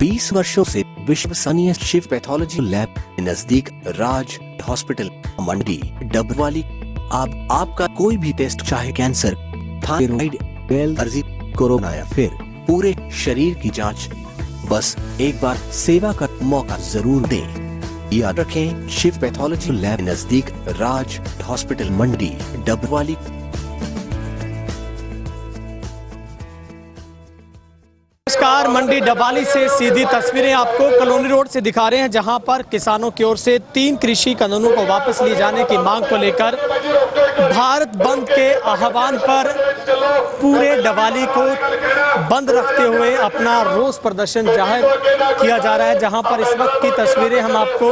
20 वर्षों से विश्वसनीय शिव पैथोलॉजी लैब नजदीक राज हॉस्पिटल मंडी डबवाली। आपका कोई भी टेस्ट, चाहे कैंसर, थायराइड, एलर्जी, कोरोना या फिर पूरे शरीर की जांच, बस एक बार सेवा का मौका जरूर दें। याद रखें, शिव पैथोलॉजी लैब नजदीक राज हॉस्पिटल मंडी डबवाली। नमस्कार, मंडी डबवाली से सीधी तस्वीरें आपको कॉलोनी रोड से दिखा रहे हैं, जहां पर किसानों की ओर से 3 कृषि कानूनों को वापस लिए जाने की मांग को लेकर भारत बंद के आह्वान पर पूरे डबवाली को बंद रखते हुए अपना रोष प्रदर्शन जाहिर किया जा रहा है। जहां पर इस वक्त की तस्वीरें हम आपको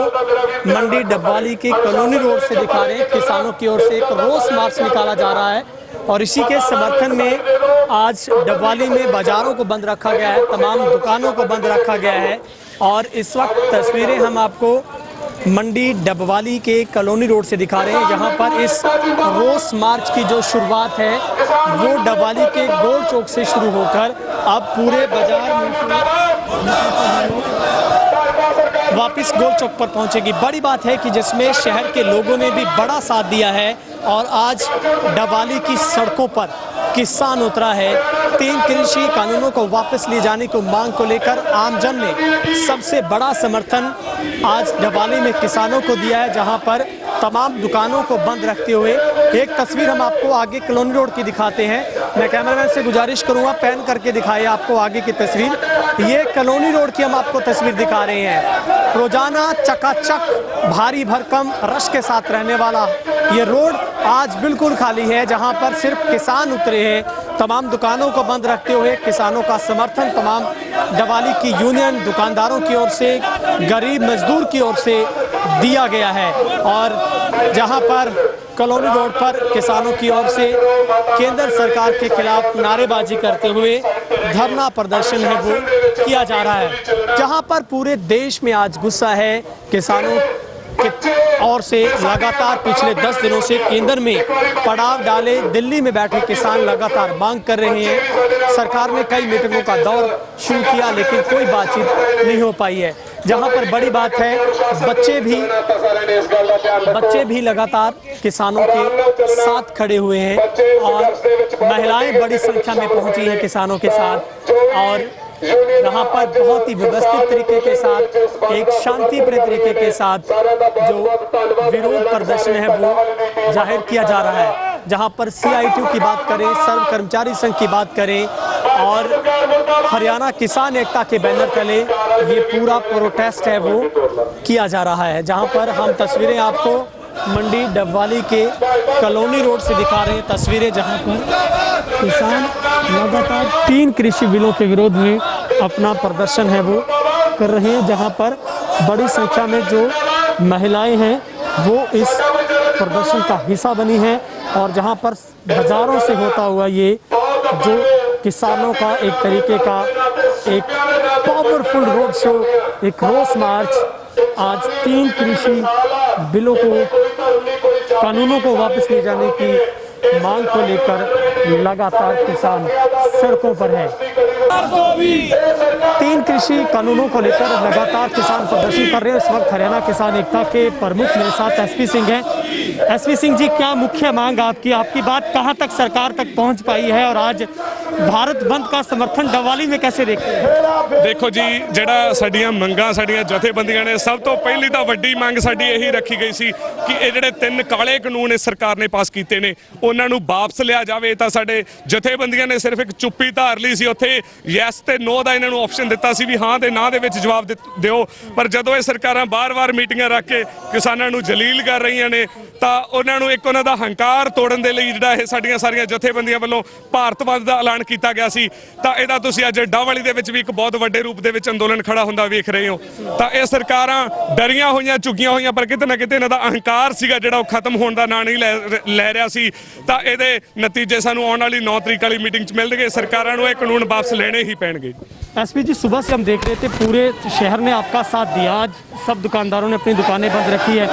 मंडी डबवाली के कॉलोनी रोड से दिखा रहे हैं। किसानों की ओर से एक रोष मार्च निकाला जा रहा है और इसी के समर्थन में आज डबवाली में बाजारों को बंद रखा गया है, तमाम दुकानों को बंद रखा गया है। और इस वक्त तस्वीरें हम आपको मंडी डबवाली के कॉलोनी रोड से दिखा रहे हैं, जहां पर इस रोष मार्च की जो शुरुआत है वो डबवाली के गोल चौक से शुरू होकर अब पूरे बाजार में वापस गोल चौक पर पहुंचेगी। बड़ी बात है कि जिसमें शहर के लोगों ने भी बड़ा साथ दिया है और आज डबवाली की सड़कों पर किसान उतरा है। 3 कृषि कानूनों को वापस लिए जाने को मांग को लेकर आमजन ने सबसे बड़ा समर्थन आज डबवाली में किसानों को दिया है, जहां पर तमाम दुकानों को बंद रखते हुए एक तस्वीर हम आपको आगे कॉलोनी रोड की दिखाते हैं। मैं कैमरामैन से गुजारिश करूंगा पैन करके दिखाइए आपको आगे की तस्वीर। ये कॉलोनी रोड की हम आपको तस्वीर दिखा रहे हैं। रोजाना चकाचक भारी भरकम रश के साथ रहने वाला ये रोड आज बिल्कुल खाली है, जहां पर सिर्फ किसान उतरे हैं। तमाम दुकानों को बंद रखते हुए किसानों का समर्थन तमाम डबवाली की यूनियन, दुकानदारों की ओर से, गरीब मजदूर की ओर से दिया गया है। और जहां पर कॉलोनी रोड पर किसानों की ओर से केंद्र सरकार के खिलाफ नारेबाजी करते हुए धरना प्रदर्शन है वो किया जा रहा है, जहां पर पूरे देश में आज गुस्सा है। किसानों और से लगातार पिछले 10 दिनों से केंद्र में पड़ाव डाले दिल्ली में बैठे किसान लगातार मांग कर रहे हैं। सरकार ने कई मीटिंगों का दौर शुरू किया लेकिन कोई बातचीत नहीं हो पाई है। जहां पर बड़ी बात है, बच्चे भी लगातार किसानों के साथ खड़े हुए हैं और महिलाएं बड़ी संख्या में पहुंची हैं किसानों के साथ। और यहाँ पर बहुत ही व्यवस्थित तरीके के साथ, एक शांतिप्रिय तरीके के साथ जो विरोध प्रदर्शन है वो जाहिर किया जा रहा है। जहाँ पर CITU की बात करें, सर्व कर्मचारी संघ की बात करें और हरियाणा किसान एकता के बैनर तले ये पूरा प्रोटेस्ट है वो किया जा रहा है। जहाँ पर हम तस्वीरें आपको मंडी डबवाली के कॉलोनी रोड से दिखा रहे हैं, तस्वीरें जहां पर किसान लगातार 3 कृषि बिलों के विरोध में अपना प्रदर्शन है वो कर रहे हैं, जहां पर बड़ी संख्या में जो महिलाएं हैं वो इस प्रदर्शन का हिस्सा बनी हैं। और जहां पर बाजारों से होता हुआ ये जो किसानों का एक तरीके का एक पावरफुल रोड शो, एक रोष मार्च आज 3 कृषि बिलों को, कानूनों को वापस ले जाने की मांग को लेकर लगातार किसान सड़कों पर है। 3 कृषि कानूनों को लेकर लगातार किसान प्रदर्शन कर रहे हैं। इस वक्त हरियाणा किसान एकता के प्रमुख मेरे साथ SP सिंह हैं। SP सिंह जी, क्या मुख्य मांग आपकी बात कहां तक सरकार तक पहुंच पाई है और आज भारत बंद का समर्थन डबवाली में कैसे देखते हैं? देखो जी, ਜਿਹੜਾ ਸਾਡੀਆਂ ਮੰਗਾਂ ਸਾਡੀਆਂ ਜਥੇਬੰਦੀਆਂ ਨੇ ਸਭ ਤੋਂ ਪਹਿਲੀ ਤਾਂ ਵੱਡੀ ਮੰਗ ਸਾਡੀ ਇਹੀ ਰੱਖੀ ਗਈ ਸੀ ਕਿ ਇਹ ਜਿਹੜੇ 3 ਕਾਲੇ ਕਾਨੂੰਨ ਇਸ ਸਰਕਾਰ ਨੇ ਪਾਸ ਕੀਤੇ ਨੇ ਉਹਨਾਂ ਨੂੰ ਵਾਪਸ ਲਿਆ ਜਾਵੇ। ਤਾਂ ਸਾਡੇ ਜਥੇਬੰਦੀਆਂ ਨੇ ਸਿਰਫ ਇੱਕ ਚੁੱਪੀ ਧਾਰ ਲਈ ਸੀ, ਉੱਥੇ ਯੈਸ ਤੇ ਨੋ ਦਾ ਇਹਨਾਂ ਨੂੰ ਆਪਸ਼ਨ ਦਿੱਤਾ ਸੀ ਵੀ ਹਾਂ ਤੇ ਨਾ ਦੇ ਵਿੱਚ ਜਵਾਬ ਦਿਓ। ਪਰ ਜਦੋਂ ਇਹ ਸਰਕਾਰਾਂ ਬਾਰ-ਬਾਰ ਮੀਟਿੰਗਾਂ ਰੱਖ ਕੇ ਕਿਸਾਨਾਂ ਨੂੰ ਜਲੀਲ ਕਰ ਰਹੀਆਂ ਨੇ ਤਾਂ ਉਹਨਾਂ ਨੂੰ ਇੱਕ ਉਹਨਾਂ ਦਾ ਹੰਕਾਰ ਤੋੜਨ ਦੇ ਲਈ ਜਿਹੜਾ ਇਹ ਸਾਡੀਆਂ ਸਾਰੀਆਂ ਜਥੇਬੰਦੀਆਂ ਵੱਲੋਂ ਭਾਰਤ ਬੰਦ ਦਾ ਐਲਾਨ ਕੀਤਾ ਗਿਆ ਸੀ। ਤਾਂ ਇਹਦਾ ਤੁਸੀਂ ਅੱਜ ਡਬਵਾਲੀ ਦੇ ਵਿੱਚ ਵੀ ਇੱਕ ਬਹੁਤ ਵੱਡੇ ਰੂਪ ਦੇ ਵਿੱਚ ਅੰਦੋਲਨ ਖੜਾ ਹੁੰਦਾ ਵੇਖ ਰਹੇ ਹੋ। ਤਾਂ ਇਹ ਸਰਕਾਰਾਂ ਡਰੀਆਂ ਹੋਈਆਂ, ਝੁਕੀਆਂ ਹੋਈਆਂ, ਪਰ ਕਿਤੇ ਨਾ ਕਿਤੇ ਇਹਨਾਂ ਦਾ ਅਹੰਕਾਰ ਸੀਗਾ ਜਿਹੜਾ ਉਹ ਖਤਮ ਹੋਣ ਦਾ ਨਾਂ ਨਹੀਂ ਲੈ ਰਿਹਾ ਸੀ। ਤਾਂ ਇਹਦੇ ਨਤੀਜੇ ਸਾਨੂੰ ਆਉਣ ਵਾਲੀ 9 ਤਰੀਕ ਵਾਲੀ ਮੀਟਿੰਗ 'ਚ ਮਿਲਣਗੇ। ਸਰਕਾਰਾਂ ਨੂੰ ਇਹ ਕਾਨੂੰਨ ਵਾਪਸ ਲੈਣੇ ਹੀ ਪੈਣਗੇ। एसपी जी, सुबह से हम देख रहे थे पूरे शहर ने आपका साथ दिया, आज सब दुकानदारों ने अपनी दुकानें बंद रखी है।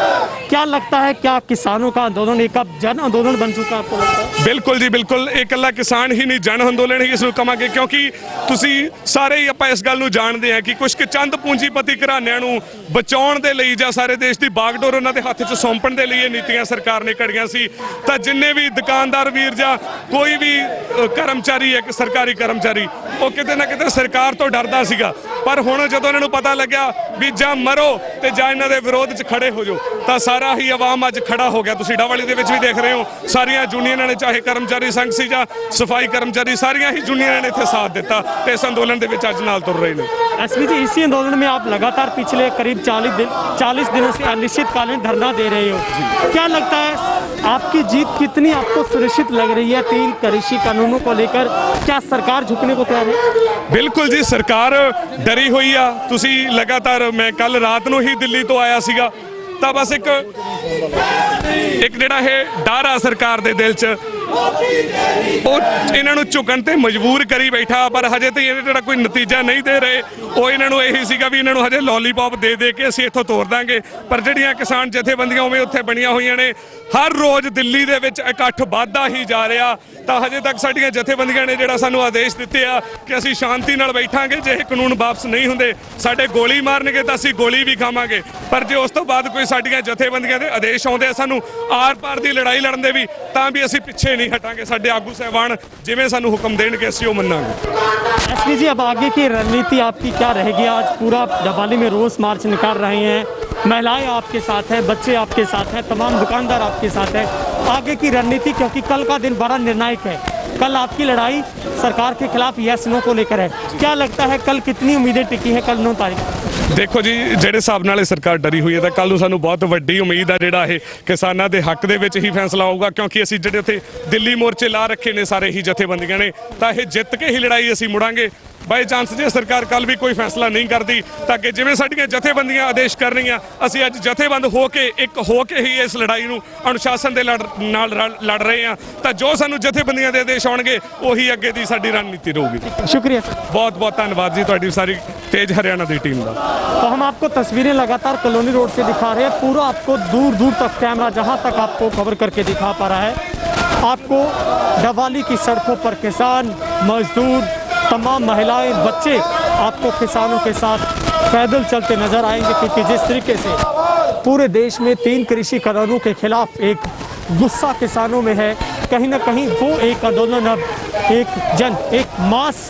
क्या लगता है, क्या किसानों का आंदोलन एक अब जन आंदोलन बन चुका है आपको लगता है? ਬਿਲਕੁਲ ਜੀ ਬਿਲਕੁਲ, ਇਹ ਇਕੱਲਾ ਕਿਸਾਨ ਹੀ ਨਹੀਂ, ਜਨ ਅੰਦੋਲਨ ਹੀ ਇਸ ਨੂੰ ਕਵਾਂਗੇ, ਕਿਉਂਕਿ ਤੁਸੀਂ ਸਾਰੇ ਹੀ ਆਪਾਂ ਇਸ ਗੱਲ ਨੂੰ ਜਾਣਦੇ ਆ ਕਿ ਕੁਝ ਕੁ ਚੰਦ ਪੂੰਜੀਪਤੀ ਘਰਾਣਿਆਂ ਨੂੰ ਬਚਾਉਣ ਦੇ ਲਈ ਜਾਂ ਸਾਰੇ ਦੇਸ਼ ਦੀ ਬਾਗਡੋਰ ਉਹਨਾਂ ਦੇ ਹੱਥ 'ਚ ਸੌਂਪਣ ਦੇ ਲਈ ਇਹ ਨੀਤੀਆਂ ਸਰਕਾਰ ਨੇ ਘੜੀਆਂ ਸੀ। ਤਾਂ ਜਿੰਨੇ ਵੀ ਦੁਕਾਨਦਾਰ ਵੀਰ ਜਾਂ ਕੋਈ ਵੀ ਕਰਮਚਾਰੀ ਹੈ ਕਿ ਸਰਕਾਰੀ ਕਰਮਚਾਰੀ, ਉਹ ਕਿਤੇ ਨਾ ਕਿਤੇ ਸਰਕਾਰ ਤੋਂ ਡਰਦਾ ਸੀਗਾ, ਪਰ ਹੁਣ ਜਦੋਂ ਇਹਨਾਂ ਨੂੰ ਪਤਾ ਲੱਗਿਆ ਵੀ ਜਾਂ ਮਰੋ ਤੇ ਜਾਂ ਇਹਨਾਂ ਦੇ ਵਿਰੋਧ 'ਚ ਖੜੇ ਹੋ ਜਾਓ, ਤਾਂ ਸਾਰਾ ਹੀ ਆਵਾਮ ਅੱਜ ਖੜਾ ਹੋ ਗਿਆ। ਤੁਸੀਂ ਡਾਵਾਲੀ ਦੇ ਵਿੱਚ ਵੀ ਦੇਖ ਰਹੇ ਹੋ, ਸਾਰੀਆਂ ਯੂਨੀਅਨਾਂ ਨੇ, ਚਾਹੇ ਕਰਮਚਾਰੀ ਸੰਘ ਸੀ ਜਾਂ ਸਫਾਈ ਕਰਮਚਾਰੀ, ਸਾਰੀਆਂ ਹੀ ਯੂਨੀਅਨਾਂ ਨੇ ਇੱਥੇ ਸਾथ ਦਿੱਤਾ ਤੇ ਇਸ ਅੰਦੋਲਨ ਦੇ ਵਿੱਚ ਅੱਜ ਨਾਲ ਤੁਰ ਰਹੇ ਨੇ। एसपी जी, इसी आंदोलन में आप लगातार पिछले करीब 40 दिनों से अनिश्चितकालीन धरना दे रहे हो। क्या लगता है आपकी जीत कितनी आपको सुनिश्चित लग रही है 3 कृषि कानूनों को लेकर? क्या सरकार झुकने को तैयार है? ਬਿਲਕੁਲ ਜੀ, ਸਰਕਾਰ ਡਰੀ ਹੋਈ ਆ। ਤੁਸੀਂ ਲਗਾਤਾਰ, ਮੈਂ ਕੱਲ ਰਾਤ ਨੂੰ ਹੀ ਦਿੱਲੀ ਤੋਂ ਆਇਆ ਸੀਗਾ, ਤਾਂ ਬਸ ਇੱਕ ਜਿਹੜਾ ਇਹ ਡਰ ਆ ਸਰਕਾਰ ਦੇ ਦਿਲ 'ਚ, ਉਹ ਇਹਨਾਂ ਨੂੰ ਝੁਕਣ ਤੇ ਮਜਬੂਰ ਕਰੀ ਬੈਠਾ। ਪਰ ਹਜੇ ਤੇ ਇਹ ਜਿਹੜਾ ਕੋਈ ਨਤੀਜਾ ਨਹੀਂ ਦੇ ਰਹੇ, ਉਹ ਇਹਨਾਂ ਨੂੰ ਇਹੀ ਸੀਗਾ ਵੀ ਇਹਨਾਂ ਨੂੰ ਹਜੇ ਲੋਲੀਪੌਪ ਦੇ ਦੇ ਕੇ ਅਸੀਂ ਇੱਥੋਂ ਤੋਰ ਦਾਂਗੇ। ਪਰ ਜਿਹੜੀਆਂ ਕਿਸਾਨ ਜਥੇਬੰਦੀਆਂ ਉਵੇਂ ਉੱਥੇ ਬਣੀਆਂ ਹੋਈਆਂ ਨੇ, ਹਰ ਰੋਜ਼ ਦਿੱਲੀ ਦੇ ਵਿੱਚ ਇਕੱਠ ਵੱਧਦਾ ਹੀ ਜਾ ਰਿਹਾ। ਤਾਂ ਹਜੇ ਤੱਕ ਸਾਡੀਆਂ ਜਥੇਬੰਦੀਆਂ ਨੇ ਜਿਹੜਾ ਸਾਨੂੰ ਆਦੇਸ਼ ਦਿੱਤੇ ਆ ਕਿ ਅਸੀਂ ਸ਼ਾਂਤੀ ਨਾਲ ਬੈਠਾਂਗੇ, ਜੇ ਇਹ ਕਾਨੂੰਨ ਵਾਪਸ ਨਹੀਂ ਹੁੰਦੇ ਸਾਡੇ ਗੋਲੀ ਮਾਰਨਗੇ ਤਾਂ ਅਸੀਂ ਗੋਲੀ ਵੀ ਖਾਵਾਂਗੇ। ਪਰ ਜੇ ਉਸ ਤੋਂ ਬਾਅਦ ਕੋਈ ਸਾਡੀਆਂ ਜਥੇਬੰਦੀਆਂ ਦੇ ਆਦੇਸ਼ ਆਉਂਦੇ ਆ ਸਾਨੂੰ ਆਰ-ਪਾਰ ਦੀ ਲੜਾਈ ਲੜਨ ਦੇ ਵੀ, ਤਾਂ ਵੀ ਅਸੀਂ ਪਿੱਛੇ ਨਹੀਂ ਹਟਾਂਗੇ। ਸਾਡੇ ਆਗੂ ਸਾਹਿਬਾਨ ਜਿਵੇਂ ਸਾਨੂੰ ਹੁਕਮ ਦੇਣਗੇ ਅਸੀਂ ਉਹ ਮੰਨਾਂਗੇ। एसपी जी, अब आगे की रणनीति आपकी क्या रहेगी? आज पूरा डबाली में रोज मार्च निकाल रहे हैं, महिलाएं आपके साथ हैं, बच्चे आपके साथ हैं, तमाम दुकानदार आपके साथ हैं। आगे की रणनीति, क्योंकि कल का दिन बड़ा निर्णायक है, कल आपकी लड़ाई सरकार के खिलाफ यस नो को लेकर है। क्या लगता है कल कितनी उम्मीदें टिकी हैं कल 9 तारीख? ਦੇਖੋ ਜੀ, ਜਿਹੜੇ ਹਿਸਾਬ ਨਾਲ ਇਹ ਸਰਕਾਰ ਡਰੀ ਹੋਈ ਹੈ, ਤਾਂ ਕੱਲ ਨੂੰ ਸਾਨੂੰ ਬਹੁਤ ਵੱਡੀ ਉਮੀਦ ਆ ਜਿਹੜਾ ਇਹ ਕਿਸਾਨਾਂ ਦੇ ਹੱਕ ਦੇ ਵਿੱਚ ਹੀ ਫੈਸਲਾ ਹੋਊਗਾ। ਕਿਉਂਕਿ ਅਸੀਂ ਜਿਹੜੇ ਉੱਥੇ ਦਿੱਲੀ ਮੋਰਚੇ ਲਾ ਰੱਖੇ ਨੇ ਸਾਰੇ ਹੀ ਜਥੇਬੰਦੀਆਂ ਨੇ, ਤਾਂ ਇਹ ਜਿੱਤ ਕੇ ਹੀ ਲੜਾਈ ਅਸੀਂ ਮੁੜਾਂਗੇ। ਬਾਈ ਚਾਂਸ ਜੇ ਸਰਕਾਰ ਕੱਲ ਵੀ ਕੋਈ ਫੈਸਲਾ ਨਹੀਂ ਕਰਦੀ, ਤਾਂ ਅੱਗੇ ਜਿਵੇਂ ਸਾਡੀਆਂ ਜਥੇਬੰਦੀਆਂ ਆਦੇਸ਼ ਕਰ ਰਹੀਆਂ, ਅਸੀਂ ਅੱਜ ਜਥੇਬੰਦ ਹੋ ਕੇ ਇੱਕ ਹੋ ਕੇ ਹੀ ਇਸ ਲੜਾਈ ਨੂੰ ਅਨੁਸ਼ਾਸਨ ਦੇ ਨਾਲ ਲੜ ਰਹੇ ਹਾਂ। ਤਾਂ ਜੋ ਸਾਨੂੰ ਜਥੇਬੰਦੀਆਂ ਦੇ ਆਦੇਸ਼ ਆਉਣਗੇ, ਉਹੀ ਅੱਗੇ ਦੀ ਸਾਡੀ ਰਣਨੀਤੀ ਰਹੂਗੀ। शुक्रिया सर। ਬਹੁਤ ਬਹੁਤ ਧੰਨਵਾਦ ਜੀ ਤੁਹਾਡੀ ਸਾਰੀ ਤੇਜ ਹਰਿਆਣਾ ਦੀ ਟੀਮ ਦਾ। तो हम आपको तस्वीरें लगातार कॉलोनी रोड से दिखा रहे हैं, पूरा आपको दूर दूर तक कैमरा जहां तक आपको कवर करके दिखा पा रहा है। आपको डबाली की सड़कों पर किसान, मजदूर, तमाम महिलाएं, बच्चे आपको किसानों के साथ पैदल चलते नजर आएंगे, क्योंकि जिस तरीके से पूरे देश में 3 कृषि कानूनों के खिलाफ एक गुस्सा किसानों में है, कहीं ना कहीं वो एक आंदोलन अब एक मास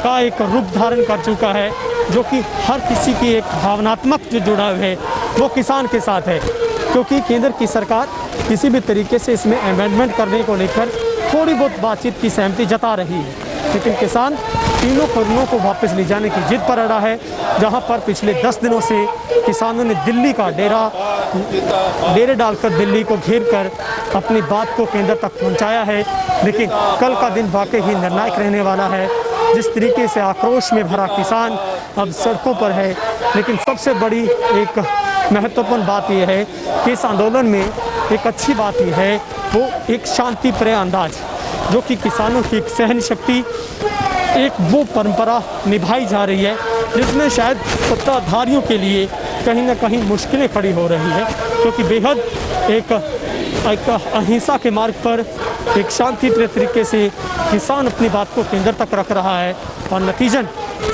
का एक रूप धारण कर चुका है, जो कि हर किसी की एक भावनात्मक जो जुड़ाव है वो किसान के साथ है। क्योंकि केंद्र की सरकार किसी भी तरीके से इसमें अमेंडमेंट करने को लेकर थोड़ी बहुत बातचीत की सहमति जता रही है, लेकिन किसान तीनों कानूनों को वापस ले जाने की जिद पर अड़ा है। जहां पर पिछले 10 दिनों से किसानों ने दिल्ली का डेरे डालकर दिल्ली को घेर कर अपनी बात को केंद्र तक पहुंचाया है। लेकिन कल का दिन वाकई ही निर्णायक रहने वाला है। जिस तरीके से आक्रोश में भरा किसान अब सड़कों पर है, लेकिन सबसे बड़ी एक महत्वपूर्ण बात यह है कि इस आंदोलन में एक अच्छी बात यह है, वो एक शांति प्रिय अंदाज, जो कि किसानों की एक सहन शक्ति, एक वो परंपरा निभाई जा रही है जिसमें शायद सत्ताधारियों के लिए कहीं ना कहीं मुश्किलें खड़ी हो रही है। क्योंकि बेहद एक अहिंसा के मार्ग पर एक शांतिप्रिय तरीके से किसान अपनी बात को केंद्र तक रख रहा है, और नतीजन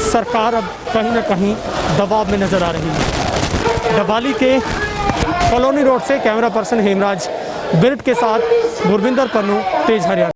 सरकार अब कहीं ना कहीं दबाव में नजर आ रही है। डबाली के कॉलोनी रोड से कैमरा पर्सन हेमराज बिरट के साथ गुरविंदर पन्नू, तेज हरियाणा।